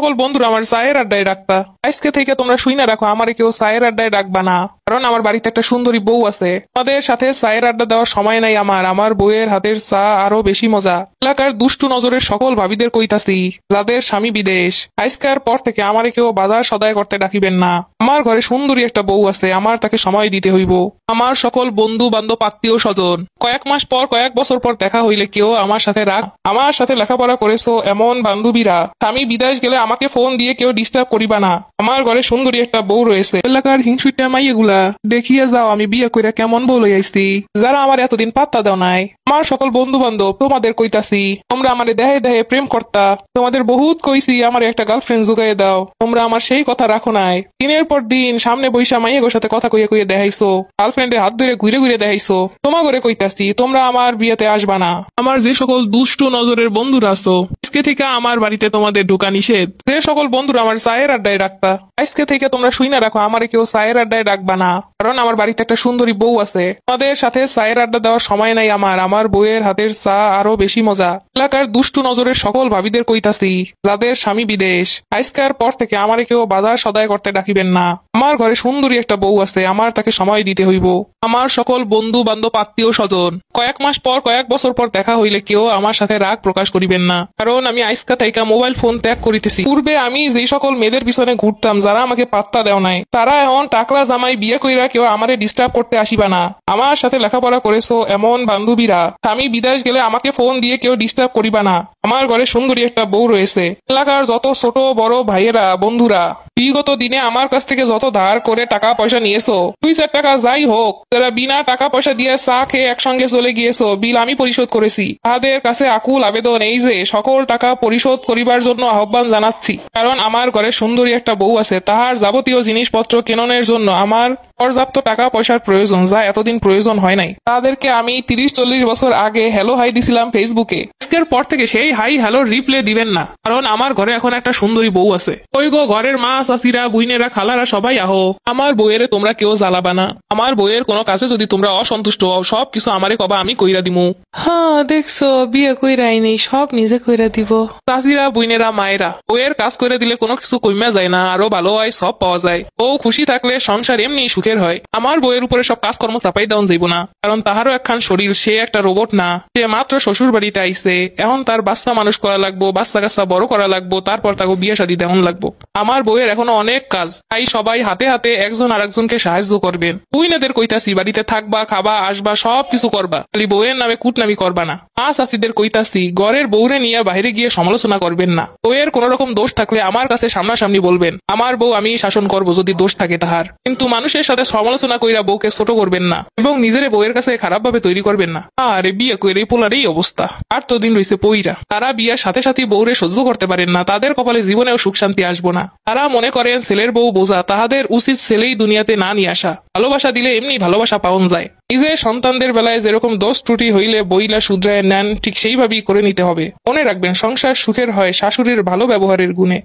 সকল বন্ধুরা আমার চায়ের আড্ডায় ডাকতা। আজকে থেকে তোমরা শুইনা রাখো, আমারে কেউ চায়ের আড্ডায় ডাকবা না, কারণ আমার বাড়িতে একটা সুন্দরী বউ আছে। তাদের সাথে চায়ের আড্ডা দেওয়ার সময় নাই আমার বউয়ের হাতের চা আরো বেশি মজা। এলাকার দুষ্টু নজরের সকল ভাবিদের কইতাছি, যাদের স্বামী বিদেশ, আজকের পর থেকে আমারে কেউ বাজার সদায় করতে ডাকিবেন না। আমার ঘরে সুন্দরী একটা বউ আছে, আমার তাকে সময় দিতে হইব। আমার সকল বন্ধু বান্ধব আত্মীয় স্বজন কয়েক মাস পর কয়েক বছর পর দেখা হইলে কেউ আমার সাথে রাগ। আমার সাথে লেখাপড়া করেছো এমন বান্ধবীরা স্বামী বিদেশ গেলে আমাকে ফোন দিয়ে কেউ ডিস্টার্ব করিবা না। আমার ঘরে সুন্দরী একটা বউ রয়েছে। এলাকার হিংসুটা মাইয়েগুলা দেখিয়ে যাও আমি বিয়ে কইরা কেমন বউ লই আইছি, যারা আমার এতদিন পাত্তা দাও নাই। আমার সকল বন্ধু বান্ধব তোমাদের কইতাছি, তোমরা আমারে দেহে দেহে প্রেম করতা, তোমাদের বহুত কইছি আমার একটা গার্লফ্রেন্ড জোগাইয়ে দাও, তোমরা আমার সেই কথা রাখো নাই। দিনের পর দিন সামনে বৈশা মাইয়েগোর সাথে কথা কইয়ে কইয়ে দেখাইছো, গার্লফ্রেন্ডের হাত ধরে ঘুরে ঘুরে দেখাইছো। তোমার ঘরে কইতাছি তোমরা আমার বিয়েতে আসবা না। আমার যে সকল দুষ্টু নজরের বন্ধুরা আছো, আজকে থেকে আমার বাড়িতে তোমাদের ঢোকা নিষেধ। যে সকল বন্ধুরা আমার চায়ের আড্ডায় রাখতা, আজকে থেকে তোমরা শুইনা রাখো, আমারে কেউ চায়ের আড্ডায় ডাকবা না, কারণ আমার বাড়িতে একটা সুন্দরী বউ আছে। তোমাদের সাথে চায়ের আড্ডা দেওয়ার সময় নাই আমার বউয়ের হাতের চা আরো বেশি মজা। এলাকার দুষ্টু নজরের সকল ভাবিদের কইতাছি, যাদের স্বামী বিদেশ, আজকের পর থেকে আমারে কেউ বাজার সদায় করতে ডাকিবেন না। আমার ঘরে সুন্দরী একটা বউ আছে, আমার তাকে সময় দিতে হইব। আমার সকল বন্ধু বান্ধব আত্মীয় স্বজন কয়েক মাস পর কয়েক বছর পর দেখা হইলে কেউ আমার সাথে রাগ প্রকাশ করিবেন না, কারণ আমি আজকা থাইকা মোবাইল ফোন ত্যাগ করিতেছি। পূর্বে আমি যে সকল মেয়েদের পিছনে ঘুরতাম, যারা আমাকে পাত্তা দেও নাই, তারা এখন টাকলা জামাই বিয়ে কইরা কেউ আমারে ডিস্টার্ব করতে আসিবা না। আমার সাথে লেখাপড়া করেছো এমন বান্ধবীরা আমি বিদেশ গেলে আমাকে ফোন দিয়ে কেউ ডিস্টার্ব করিবা না। আমার ঘরে সুন্দরী একটা বউ রয়েছে। এলাকার যত ছোট বড় ভাইয়েরা বন্ধুরা বিগত দিনে আমার কাছ থেকে যত ধার করে টাকা পয়সা নিয়েছো, 2-4 টাকা যাই হোক, যারা বিনা টাকা পয়সা দিয়ে চা খেয়ে একসঙ্গে চলে গিয়েছো, বিল আমি পরিশোধ করেছি। তাদের কাছে আকুল আবেদন এই যে সকল টাকা পরিশোধ করিবার জন্য আহ্বান জানাচ্ছি, কারণ আমার ঘরে সুন্দরী একটা বউ আছে। তাহার যাবতীয় জিনিসপত্র কেননের জন্য আমার পর্যাপ্ত টাকা পয়সার প্রয়োজন, যা এতদিন প্রয়োজন হয় নাই। তাদেরকে আমি 30-40 বছর আগে হ্যালো হাই দিছিলাম ফেসবুকে, আজকের পর থেকে সেই হাই হ্যালো রিপ্লে দিবেন না, কারণ আমার ঘরে এখন একটা সুন্দরী বউ আছে। ওই গো ঘরের মা চাচিরা বুইনেরা খালারা সবাই আহো, আমার বউয়েরে তোমরা কেউ জ্বালাবা না। আমার বউয়ের কোনো কাজে যদি তোমরা অসন্তুষ্ট হও, সব কিছু আমারে কবা, আমি কইরা দিমু। হ্যাঁ দেখছো, বিয়ে কইরাই নেই, সব নিজে কইরা দিব। চাচিরা বুইনেরা মায়েরা বউয়ের কাজ করে দিলে কোনো কিছু কইমা যায় না, আরো ভালো হয়, সব পাওয়া যায়। বউ খুশি থাকলে সংসার এমনি সুখের হয়। আমার বউয়ের উপরে সব কাজকর্ম চাপাই দেওয়া যাইব না, কারণ তাহারও একখান শরীর, সে একটা রোবট না। সে মাত্র শ্বশুর বাড়িতে আইছে, এখন তার বাচ্চা মানুষ করা লাগবো, বাচ্চা কাচ্চা বড় করা লাগবো, তারপর তাকে বিয়ে শাদী দেওয়ান লাগবো। আমার বউয়ের এখনো অনেক কাজ, তাই সবাই হাতে হাতে একজন আরেকজনকে সাহায্য করবেন। বুইনাদের কইতাছি বাড়িতে থাকবা, খাবা, আসবা, সব কিছু করবা, খালি বউয়ের নামে কুটনামি করবা না। চাচিদের কইতাছি ঘরের বউরে নিয়ে বাইরে গিয়ে সমালোচনা করবেন না। বউয়ের কোন রকম দোষ থাকলে আমার কাছে সামনাসামনি বলবেন, আমার বউ আমি শাসন করবো যদি দোষ থাকে তাহার। কিন্তু মানুষের সাথে সমালোচনা কইরা বউকে ছোট করবেন না, এবং নিজের বউয়ের কাছে খারাপ ভাবে তৈরি করবেন না। আরে বিয়ে কইরে পোলার এই অবস্থা, আর তো দিন রয়েছে পইরা। তারা বিয়ার সাথে সাথে বউরে সহ্য করতে পারেন না, তাদের কপালে জীবনেও সুখ শান্তি আসবো না। তারা মনে করেন ছেলের বউ বোঝা, তাহাদের উচিত ছেলেই দুনিয়াতে না নিয়ে আসা। ভালোবাসা দিলে এমনি ভালোবাসা পাওয়া যায়। নিজের সন্তানদের বেলায় যেরকম দোষ ত্রুটি হইলে বইলা শুধরায় নেন, ঠিক সেইভাবেই করে নিতে হবে। মনে রাখবেন, সংসার সুখের হয় শাশুড়ির ভালো ব্যবহারের গুণে।